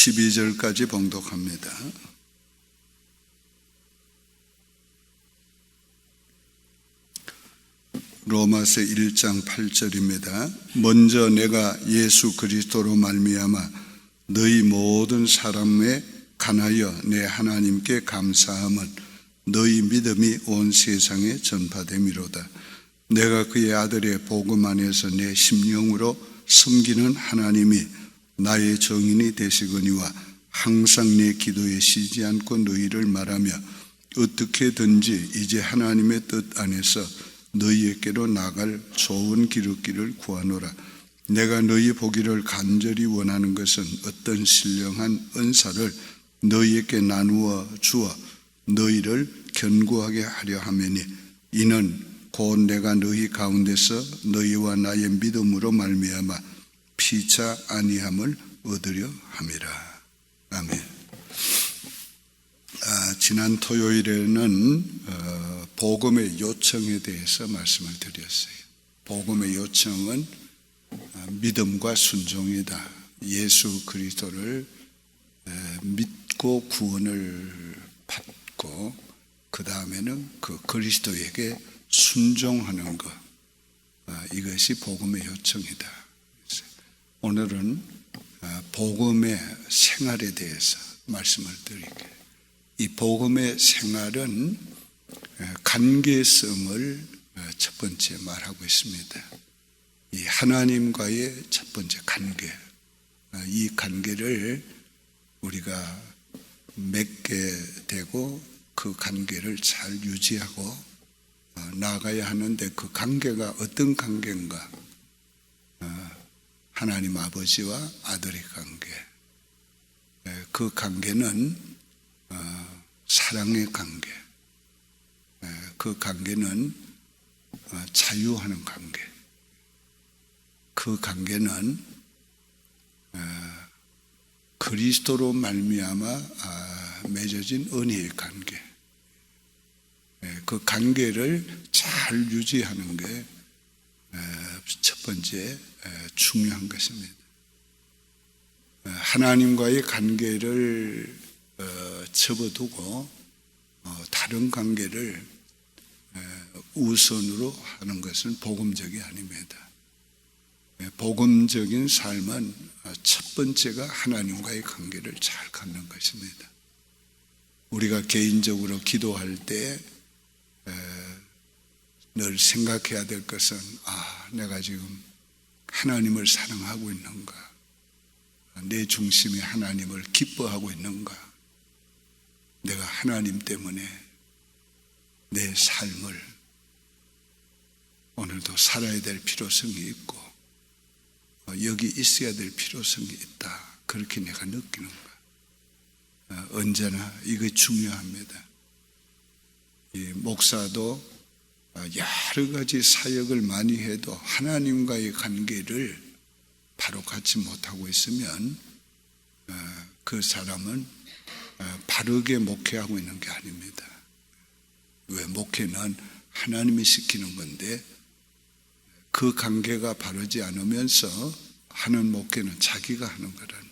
12절까지 봉독합니다. 로마서 1장 8절입니다. 먼저 내가 예수 그리스도로 말미암아 너희 모든 사람에 관하여 내 하나님께 감사함은 너희 믿음이 온 세상에 전파됨이로다. 내가 그의 아들의 복음 안에서 내 심령으로 섬기는 하나님이 나의 정인이 되시거니와 항상 내 기도에 쉬지 않고 너희를 말하며 어떻게든지 이제 하나님의 뜻 안에서 너희에게로 나갈 좋은 기름기를 구하노라. 내가 너희 보기를 간절히 원하는 것은 어떤 신령한 은사를 너희에게 나누어 주어 너희를 견고하게 하려 함이니 이는 곧 내가 너희 가운데서 너희와 나의 믿음으로 말미암아 피차 아니함을 얻으려 함이라. 아멘. 지난 토요일에는 복음의 요청에 대해서 말씀을 드렸어요. 복음의 요청은 믿음과 순종이다. 예수 그리스도를 믿고 구원을 받고 그 다음에는 그 그리스도에게 순종하는 것, 이것이 복음의 요청이다. 오늘은 복음의 생활에 대해서 말씀을 드릴게요. 이 복음의 생활은 관계성을 첫 번째 말하고 있습니다. 이 하나님과의 첫 번째 관계, 이 관계를 우리가 맺게 되고 그 관계를 잘 유지하고 나아가야 하는데 그 관계가 어떤 관계인가? 하나님 아버지와 아들의 관계. 그 관계는 사랑의 관계. 그 관계는 자유하는 관계. 그 관계는 그리스도로 말미암아 맺어진 은혜의 관계. 그 관계를 잘 유지하는 게 첫 번째 중요한 것입니다. 하나님과의 관계를 접어두고 다른 관계를 우선으로 하는 것은 복음적이 아닙니다. 복음적인 삶은 첫 번째가 하나님과의 관계를 잘 갖는 것입니다. 우리가 개인적으로 기도할 때 늘 생각해야 될 것은 내가 지금 하나님을 사랑하고 있는가? 내 중심에 하나님을 기뻐하고 있는가? 내가 하나님 때문에 내 삶을 오늘도 살아야 될 필요성이 있고 여기 있어야 될 필요성이 있다. 그렇게 내가 느끼는가? 언제나 이게 중요합니다. 이 목사도 여러 가지 사역을 많이 해도 하나님과의 관계를 바로 갖지 못하고 있으면 그 사람은 바르게 목회하고 있는 게 아닙니다. 왜? 목회는 하나님이 시키는 건데 그 관계가 바르지 않으면서 하는 목회는 자기가 하는 거라는.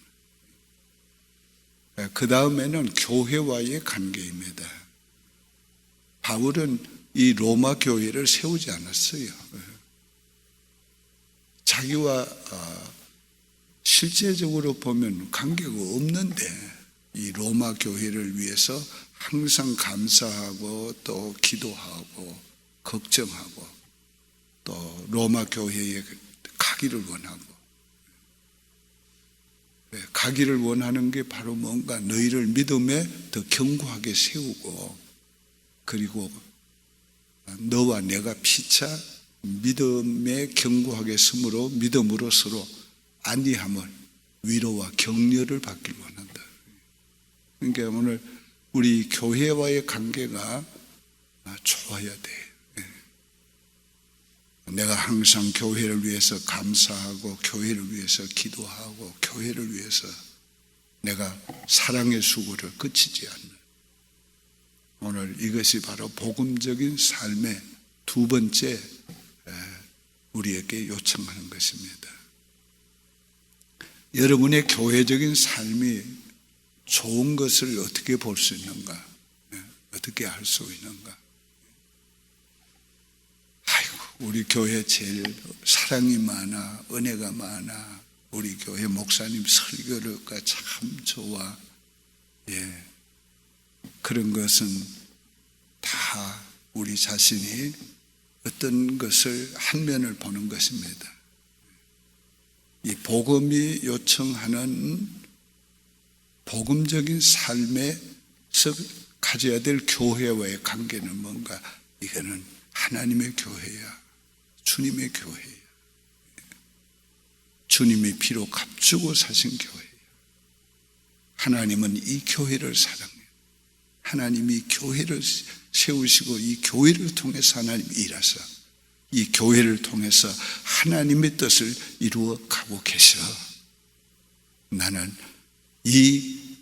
그 다음에는 교회와의 관계입니다. 바울은 이 로마 교회를 세우지 않았어요. 자기와 실제적으로 보면 관계가 없는데 이 로마 교회를 위해서 항상 감사하고 또 기도하고 걱정하고 또 로마 교회에 가기를 원하고, 가기를 원하는 게 바로 뭔가 너희를 믿음에 더 견고하게 세우고, 그리고 너와 내가 피차 믿음에 견고하게 섬으로 믿음으로 서로 안위함을, 위로와 격려를 받길 원한다. 그러니까 오늘 우리 교회와의 관계가 좋아야 돼. 내가 항상 교회를 위해서 감사하고 교회를 위해서 기도하고 교회를 위해서 내가 사랑의 수고를 그치지 않는, 오늘 이것이 바로 복음적인 삶의 두 번째 우리에게 요청하는 것입니다. 여러분의 교회적인 삶이 좋은 것을 어떻게 볼 수 있는가? 어떻게 할 수 있는가? 아이고, 우리 교회 제일 사랑이 많아, 은혜가 많아. 우리 교회 목사님 설교가 참 좋아. 그런 것은 다 우리 자신이 어떤 것을 한 면을 보는 것입니다. 이 복음이 요청하는 복음적인 삶에서 가져야 될 교회와의 관계는 뭔가? 이거는 하나님의 교회야. 주님의 교회야. 주님이 피로 값주고 사신 교회야. 하나님은 이 교회를 사랑해요. 하나님이 교회를 세우시고 이 교회를 통해서 하나님이 일하사 이 교회를 통해서 하나님의 뜻을 이루어 가고 계셔. 나는 이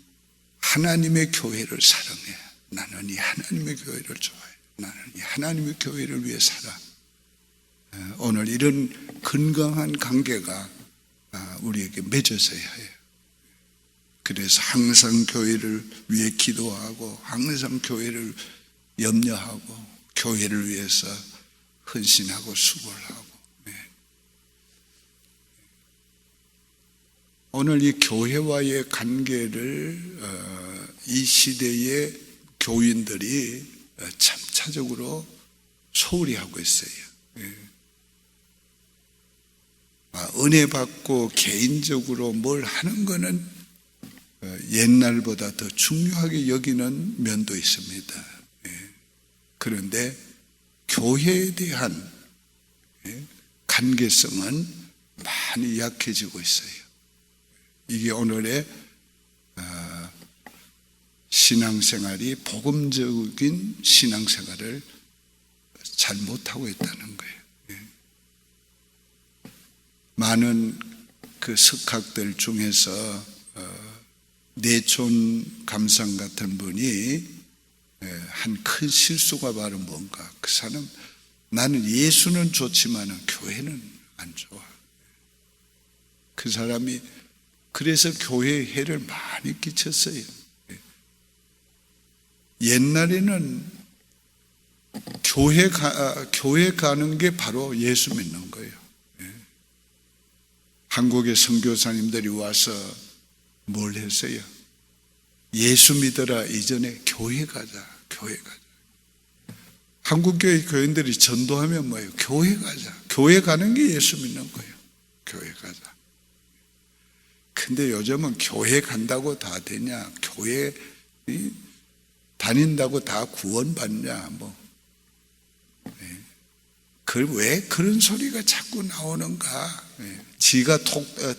하나님의 교회를 사랑해. 나는 이 하나님의 교회를 좋아해. 나는 이 하나님의 교회를 위해 살아. 오늘 이런 건강한 관계가 우리에게 맺어져야 해요. 그래서 항상 교회를 위해 기도하고 항상 교회를 염려하고 교회를 위해서 헌신하고 수고를 하고. 오늘 이 교회와의 관계를 이 시대의 교인들이 점차적으로 소홀히 하고 있어요. 은혜 받고 개인적으로 뭘 하는 거는 옛날보다 더 중요하게 여기는 면도 있습니다. 그런데 교회에 대한 관계성은 많이 약해지고 있어요. 이게 오늘의 신앙생활이 복음적인 신앙생활을 잘 못하고 있다는 거예요. 많은 그 석학들 중에서 내촌 감상 같은 분이 한 큰 실수가 바로 뭔가? 그 사람, 나는 예수는 좋지만 교회는 안 좋아. 그 사람이 그래서 교회에 해를 많이 끼쳤어요. 옛날에는 교회 가는 게 바로 예수 믿는 거예요. 한국의 선교사님들이 와서 뭘 했어요? 예수 믿어라 이전에 교회 가자, 교회 가자. 한국교회 교인들이 전도하면 뭐예요? 교회 가자. 교회 가는 게 예수 믿는 거예요. 교회 가자. 근데 요즘은 교회 간다고 다 되냐? 교회 다닌다고 다 구원받냐? 그걸 왜 그런 소리가 자꾸 나오는가? 지가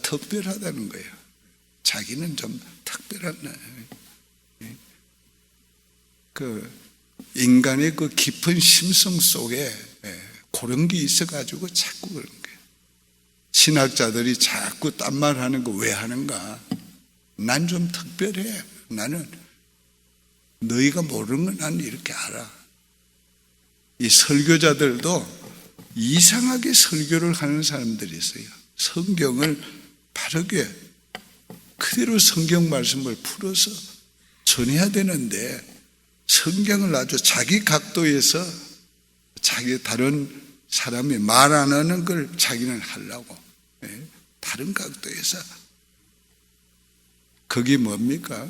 특별하다는 거예요. 자기는 좀 특별한, 그 인간의 그 깊은 심성 속에 그런 게 있어가지고 자꾸 그런 거예요. 신학자들이 자꾸 딴 말 하는 거 왜 하는가? 난 좀 특별해. 나는 너희가 모르는 건 난 이렇게 알아. 이 설교자들도 이상하게 설교를 하는 사람들이 있어요. 성경을 바르게 그대로 성경 말씀을 풀어서 전해야 되는데 성경을 아주 자기 각도에서 자기 다른 사람이 말 안 하는 걸 자기는 하려고 다른 각도에서. 그게 뭡니까?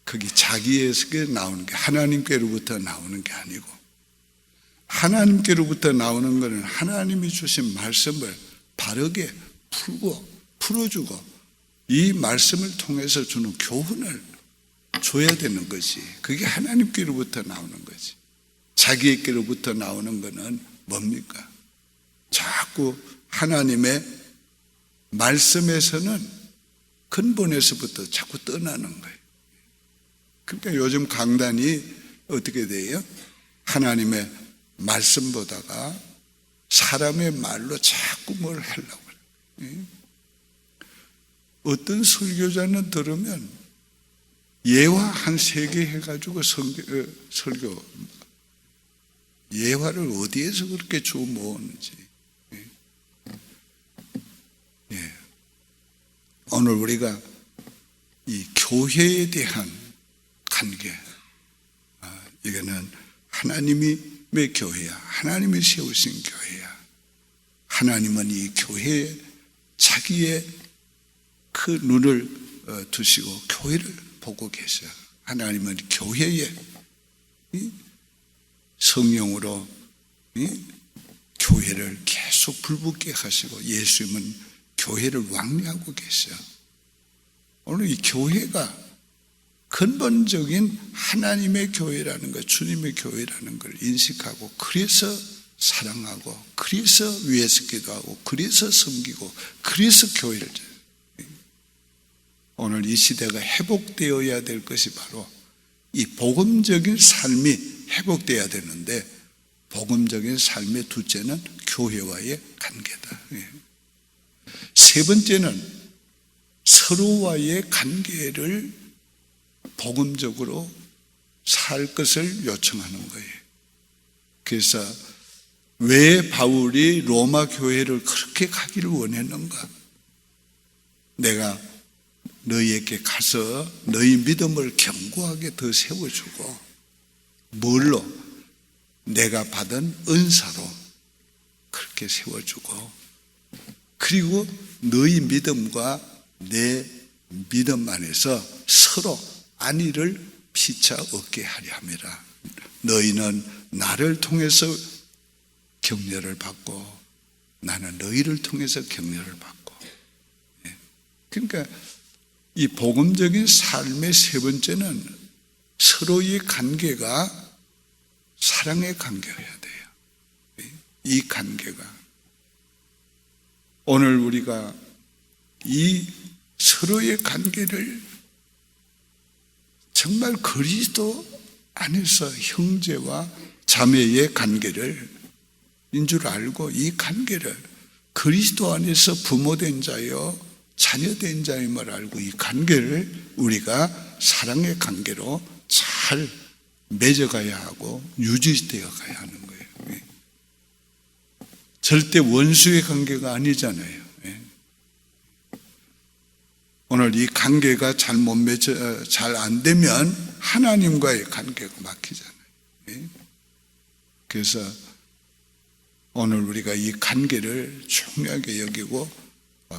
그게 자기에서 나오는 게 하나님께로부터 나오는 게 아니고 하나님께로부터 나오는 것은 하나님이 주신 말씀을 바르게 풀어주고 이 말씀을 통해서 주는 교훈을 줘야 되는 것이 그게 하나님께로부터 나오는 거지. 자기에게로부터 나오는 것은 뭡니까? 자꾸 하나님의 말씀에서는 근본에서부터 자꾸 떠나는 거예요. 그러니까 요즘 강단이 어떻게 돼요? 하나님의 말씀보다가 사람의 말로 자꾸 뭘 하려고 그래요. 어떤 설교자는 들으면 예화 한 3개 해가지고 설교 예화를 어디에서 그렇게 주워 모았는지. 오늘 우리가 이 교회에 대한 관계, 이거는 하나님의 교회야. 하나님이 세우신 교회야. 하나님은 이 교회에 자기의 그 눈을 두시고 교회를 보고 계셔. 하나님은 교회에 성령으로 교회를 계속 불붙게 하시고 예수님은 교회를 왕래하고 계셔. 오늘 이 교회가 근본적인 하나님의 교회라는 것, 주님의 교회라는 걸 인식하고 그래서 사랑하고 그래서 위에서 기도하고 그래서 섬기고 그래서 교회를 오늘 이 시대가 회복되어야 될 것이 바로 이 복음적인 삶이 회복되어야 되는데 복음적인 삶의 둘째는 교회와의 관계다. 세 번째는 서로와의 관계를 복음적으로 살 것을 요청하는 거예요. 그래서 왜 바울이 로마 교회를 그렇게 가기를 원했는가? 내가 너희에게 가서 너희 믿음을 견고하게 더 세워주고 뭘로? 내가 받은 은사로 그렇게 세워주고 그리고 너희 믿음과 내 믿음 안에서 서로 안위를 피차 얻게 하려 함이라. 너희는 나를 통해서 격려를 받고 나는 너희를 통해서 격려를 받고. 그러니까 이 복음적인 삶의 세 번째는 서로의 관계가 사랑의 관계여야 돼요. 이 관계가 오늘 우리가 이 서로의 관계를 정말 그리스도 안에서 형제와 자매의 관계를 인줄 알고 이 관계를 그리스도 안에서 부모된 자여 자녀된 자임을 알고 이 관계를 우리가 사랑의 관계로 잘 맺어가야 하고 유지되어 가야 하는 거예요. 절대 원수의 관계가 아니잖아요. 오늘 이 관계가 잘 안 되면 하나님과의 관계가 막히잖아요. 그래서 오늘 우리가 이 관계를 중요하게 여기고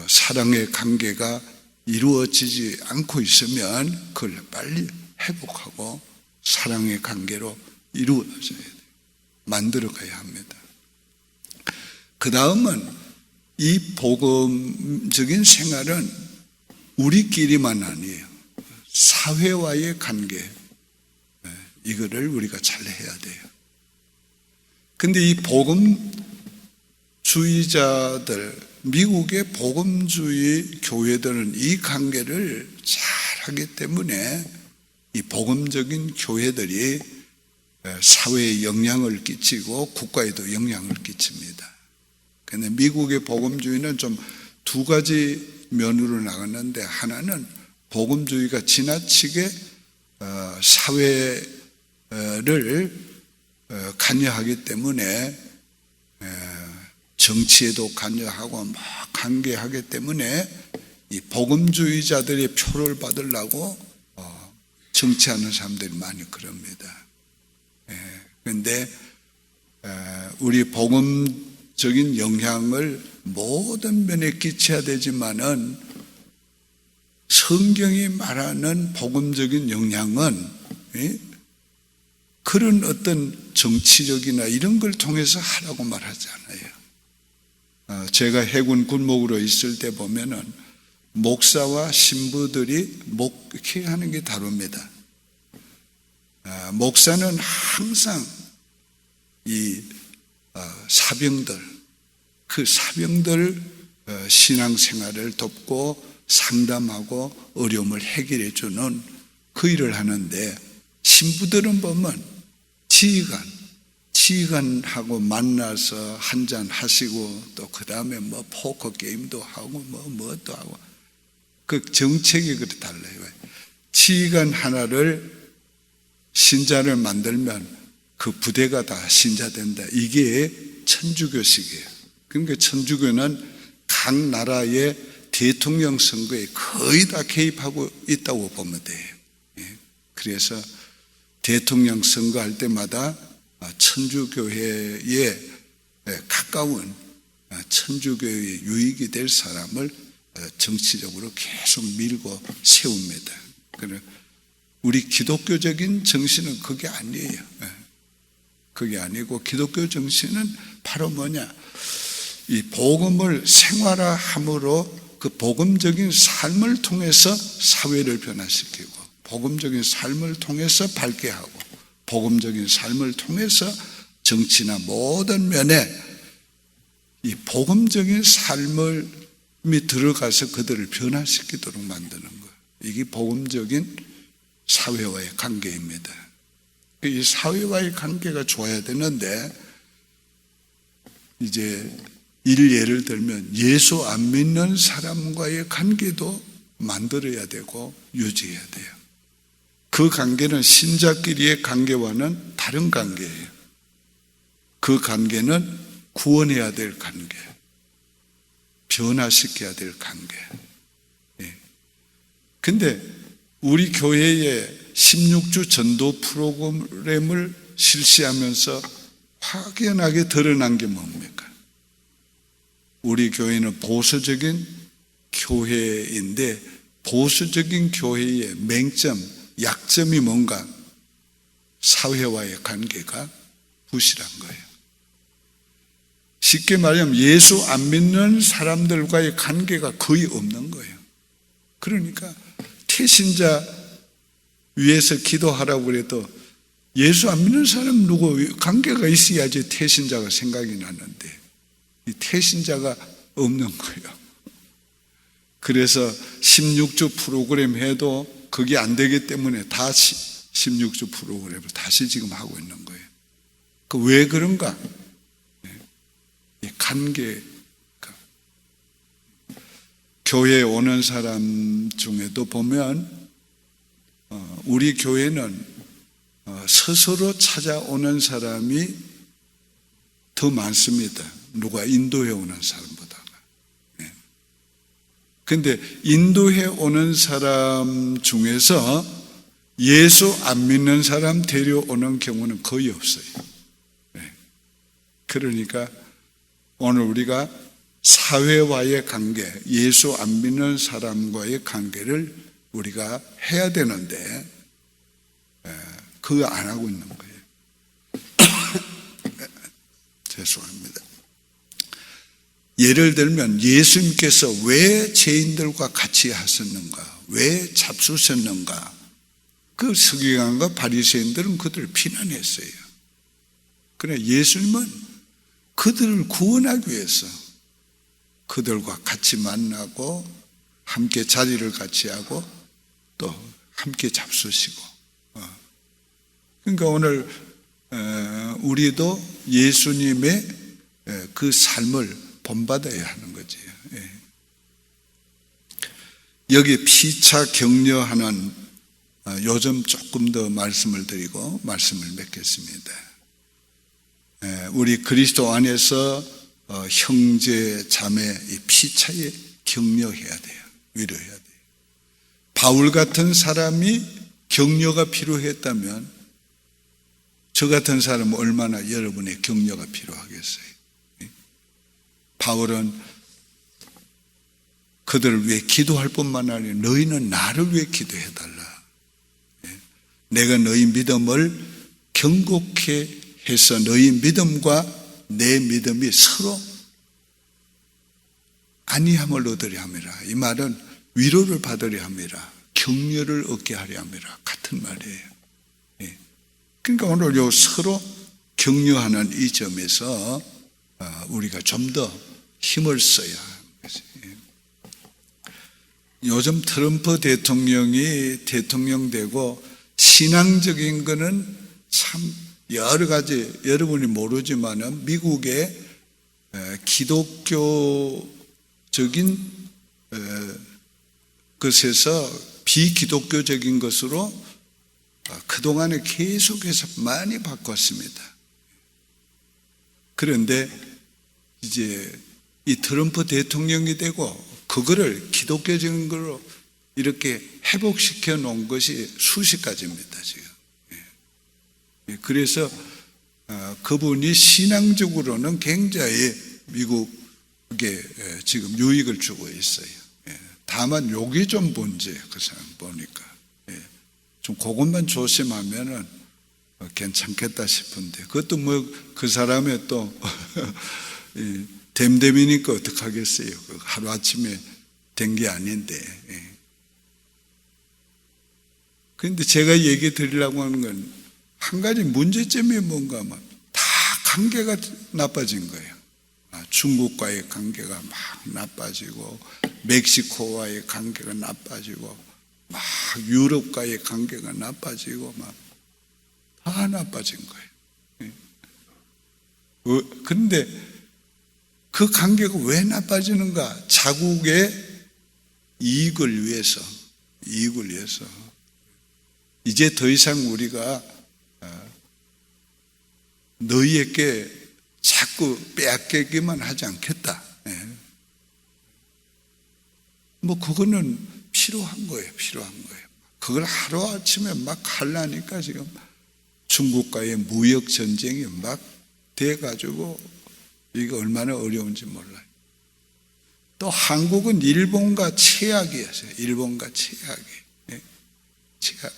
사랑의 관계가 이루어지지 않고 있으면 그걸 빨리 회복하고 사랑의 관계로 이루어져야 돼요. 만들어 가야 합니다. 그 다음은 이 복음적인 생활은 우리끼리만 아니에요. 사회와의 관계, 이거를 우리가 잘 해야 돼요. 근데 이 복음주의자들, 미국의 복음주의 교회들은 이 관계를 잘 하기 때문에 이 복음적인 교회들이 사회에 영향을 끼치고 국가에도 영향을 끼칩니다. 그런데 미국의 복음주의는 좀 두 가지 면으로 나갔는데 하나는 복음주의가 지나치게 사회를 관여하기 때문에 정치에도 관여하고 막 관계하기 때문에 이 복음주의자들의 표를 받으려고 정치하는 사람들이 많이 그럽니다. 그런데 우리 복음적인 영향을 모든 면에 끼쳐야 되지만은 성경이 말하는 복음적인 영향은 그런 어떤 정치적이나 이런 걸 통해서 하라고 말하지 않아요. 제가 해군 군목으로 있을 때 보면은 목사와 신부들이 목회하는 게 다릅니다. 목사는 항상 이 사병들, 그 사병들 신앙생활을 돕고 상담하고 어려움을 해결해 주는 그 일을 하는데 신부들은 보면 지휘관하고 만나서 한잔 하시고 또 그 다음에 뭐 포커 게임도 하고 뭐도 하고 그 정책이 그렇게 달라요. 지휘관 하나를 신자를 만들면 그 부대가 다 신자 된다. 이게 천주교식이에요. 그러니까 천주교는 각 나라의 대통령 선거에 거의 다 개입하고 있다고 보면 돼요. 그래서 대통령 선거할 때마다 천주교회에 가까운 천주교회의 유익이 될 사람을 정치적으로 계속 밀고 세웁니다. 우리 기독교적인 정신은 그게 아니에요. 그게 아니고 기독교 정신은 바로 뭐냐? 이 복음을 생활화함으로 그 복음적인 삶을 통해서 사회를 변화시키고, 복음적인 삶을 통해서 밝게 하고, 복음적인 삶을 통해서 정치나 모든 면에 이 복음적인 삶이 들어가서 그들을 변화시키도록 만드는 거예요. 이게 복음적인 사회와의 관계입니다. 이 사회와의 관계가 좋아야 되는데, 이제 예를 들면 예수 안 믿는 사람과의 관계도 만들어야 되고 유지해야 돼요. 그 관계는 신자끼리의 관계와는 다른 관계예요. 그 관계는 구원해야 될 관계, 변화시켜야 될 관계. 근데 우리 교회에 16주 전도 프로그램을 실시하면서 확연하게 드러난 게 뭡니까? 우리 교회는 보수적인 교회인데, 보수적인 교회의 맹점, 약점이 뭔가? 사회와의 관계가 부실한 거예요. 쉽게 말하면 예수 안 믿는 사람들과의 관계가 거의 없는 거예요. 그러니까 태신자 위해서 기도하라고 그래도 예수 안 믿는 사람 누구 관계가 있어야지 태신자가 생각이 나는데, 이 태신자가 없는 거예요. 그래서 16주 프로그램 해도 그게 안 되기 때문에 다시 16주 프로그램을 다시 지금 하고 있는 거예요. 그 왜 그런가? 이 관계가, 교회에 오는 사람 중에도 보면 우리 교회는 스스로 찾아오는 사람이 더 많습니다. 누가 인도해 오는 사람보다가. 그런데 인도해 오는 사람 중에서 예수 안 믿는 사람 데려오는 경우는 거의 없어요. 그러니까 오늘 우리가 사회와의 관계, 예수 안 믿는 사람과의 관계를 우리가 해야 되는데 그거 안 하고 있는 거예요. 죄송합니다. 예를 들면 예수님께서 왜 죄인들과 같이 하셨는가? 왜 잡수셨는가? 그 서기관과 바리새인들은 그들을 비난했어요. 그러나 예수님은 그들을 구원하기 위해서 그들과 같이 만나고 함께 자리를 같이 하고 또 함께 잡수시고. 그러니까 오늘 우리도 예수님의 그 삶을 본받아야 하는 거지. 여기 피차 격려하는 요즘 조금 더 말씀을 드리고 말씀을 맺겠습니다. 우리 그리스도 안에서 형제 자매 피차에 격려해야 돼요. 위로해야 돼요. 바울 같은 사람이 격려가 필요했다면 저 같은 사람은 얼마나 여러분의 격려가 필요하겠어요. 바울은 그들을 위해 기도할 뿐만 아니라 너희는 나를 위해 기도해달라. 내가 너희 믿음을 견고케 해서 너희 믿음과 내 믿음이 서로 안위함을 얻으려 함이라. 이 말은 위로를 받으려 함이라, 격려를 얻게 하려 함이라 같은 말이에요. 그러니까 오늘 요 서로 격려하는 이 점에서 우리가 좀 더 힘을 써야 하는 거지. 요즘 트럼프 대통령이 대통령 되고 신앙적인 거는 참 여러 가지 여러분이 모르지만은 미국의 기독교적인 것에서 비기독교적인 것으로 그동안에 계속해서 많이 바꿨습니다. 그런데 이제 이 트럼프 대통령이 되고 그거를 기독교적인 걸로 이렇게 회복시켜 놓은 것이 수십 가지입니다, 지금. 그래서 그분이 신앙적으로는 굉장히 미국에 지금 유익을 주고 있어요. 다만 여기 좀 문제, 그 사람 보니까. 좀 그것만 조심하면은 괜찮겠다 싶은데, 그것도 뭐 그 사람의 또 됨됨이니까 어떡하겠어요. 하루아침에 된 게 아닌데. 그런데 제가 얘기 드리려고 하는 건 한 가지 문제점이 뭔가 하면 다 관계가 나빠진 거예요. 중국과의 관계가 막 나빠지고, 멕시코와의 관계가 나빠지고, 막 유럽과의 관계가 나빠지고, 막 다 나빠진 거예요. 그런데 그 관계가 왜 나빠지는가? 자국의 이익을 위해서 이제 더 이상 우리가 너희에게 자꾸 빼앗기기만 하지 않겠다. 뭐 그거는 필요한 거예요. 그걸 하루아침에 막 하려니까 지금 중국과의 무역 전쟁이 막 돼가지고 이게 얼마나 어려운지 몰라요. 또 한국은 일본과 최악이었어요. 최악이.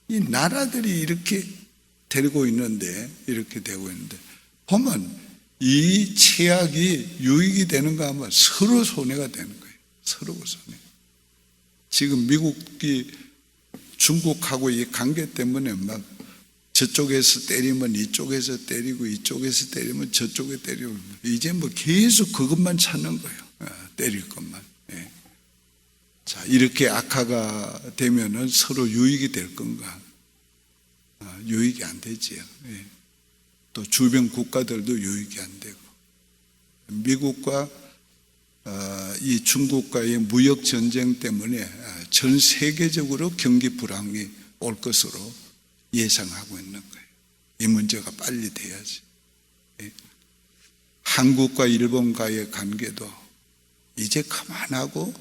이 나라들이 이렇게 되고 있는데, 보면 이 최악이 유익이 되는가 하면 서로 손해가 되는 거예요. 서로 손해. 지금 미국이 중국하고 이 관계 때문에 막 저쪽에서 때리면 이쪽에서 때리고, 이쪽에서 때리면 저쪽에 때리고, 이제 뭐 계속 그것만 찾는 거예요. 때릴 것만. 자, 이렇게 악화가 되면은 서로 유익이 될 건가? 유익이 안 되지요. 또 주변 국가들도 유익이 안 되고, 미국과 이 중국과의 무역 전쟁 때문에 전 세계적으로 경기 불황이 올 것으로 예상하고 있는 거예요. 이 문제가 빨리 돼야지. 한국과 일본과의 관계도 이제 그만하고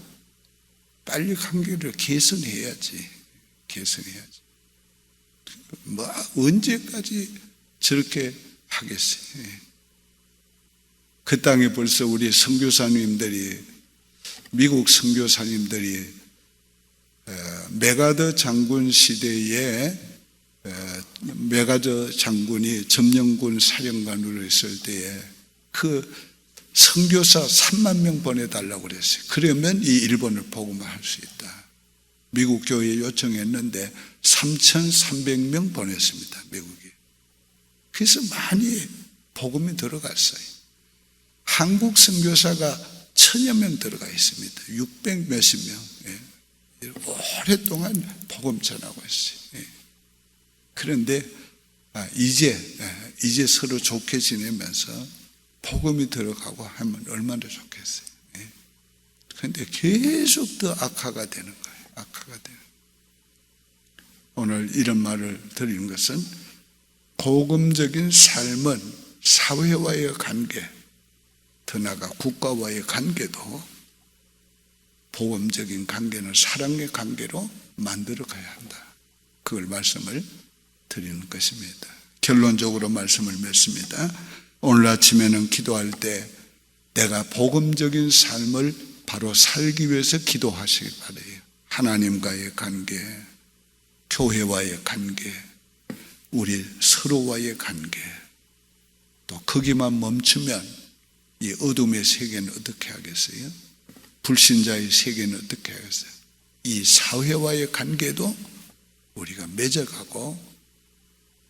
빨리 관계를 개선해야지. 뭐 언제까지 저렇게 하겠어요? 그 땅에 벌써 우리 선교사님들이, 미국 선교사님들이 메가더 장군 시대에 메가더 장군이 점령군 사령관으로 있을 때에 그 선교사 3만 명 보내달라고 그랬어요. 그러면 이 일본을 복음화할 수 있다. 미국 교회에 요청했는데 3,300명 보냈습니다, 미국이. 그래서 많이 복음이 들어갔어요. 한국 선교사가 1,000여 명 들어가 있습니다. 600 몇십 명. 오랫동안 복음 전하고 있어요. 그런데 이제 서로 좋게 지내면서 복음이 들어가고 하면 얼마나 좋겠어요. 그런데 계속 더 악화가 되는 거예요. 오늘 이런 말을 드리는 것은, 복음적인 삶은 사회와의 관계, 더 나아가 국가와의 관계도 복음적인 관계는 사랑의 관계로 만들어 가야 한다. 그걸 말씀을 드리는 것입니다. 결론적으로 말씀을 맺습니다. 오늘 아침에는 기도할 때 내가 복음적인 삶을 바로 살기 위해서 기도하시기 바라요. 하나님과의 관계, 교회와의 관계, 우리 서로와의 관계, 또 거기만 멈추면 이 어둠의 세계는 어떻게 하겠어요? 불신자의 세계는 어떻게 하겠어요? 이 사회와의 관계도 우리가 맺어가고,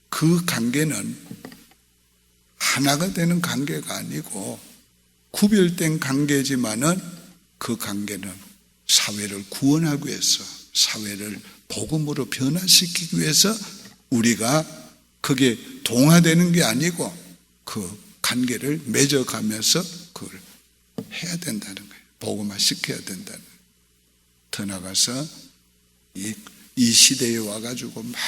그 관계는 하나가 되는 관계가 아니고 구별된 관계지만은 그 관계는 사회를 구원하기 위해서, 사회를 복음으로 변화시키기 위해서 우리가 그게 동화되는 게 아니고 그 관계를 맺어가면서 그걸 해야 된다는 거예요. 복음화 시켜야 된다는 거예요. 더 나가서 이 시대에 와가지고 막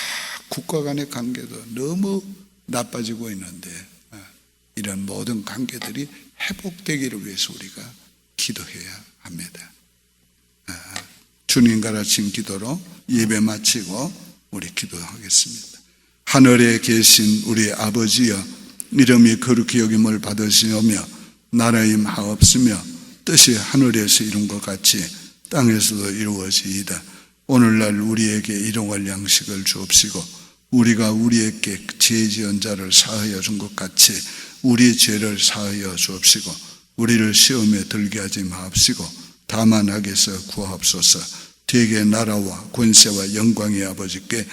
국가 간의 관계도 너무 나빠지고 있는데, 이런 모든 관계들이 회복되기를 위해서 우리가 기도해야 합니다. 주님 가르친 기도로 예배 마치고 우리 기도하겠습니다. 하늘에 계신 우리 아버지여, 이름이 거룩히 여김을 받으시오며 나라의 마옵시며 뜻이 하늘에서 이룬 것 같이 땅에서도 이루어지이다. 오늘날 우리에게 일용할 양식을 주옵시고 우리가 우리에게 죄 지은 자를 사하여 준 것 같이 우리 죄를 사하여 주옵시고 우리를 시험에 들게 하지 마옵시고 다만 악에서 구하옵소서. 되게 나라와 권세와 영광의 아버지께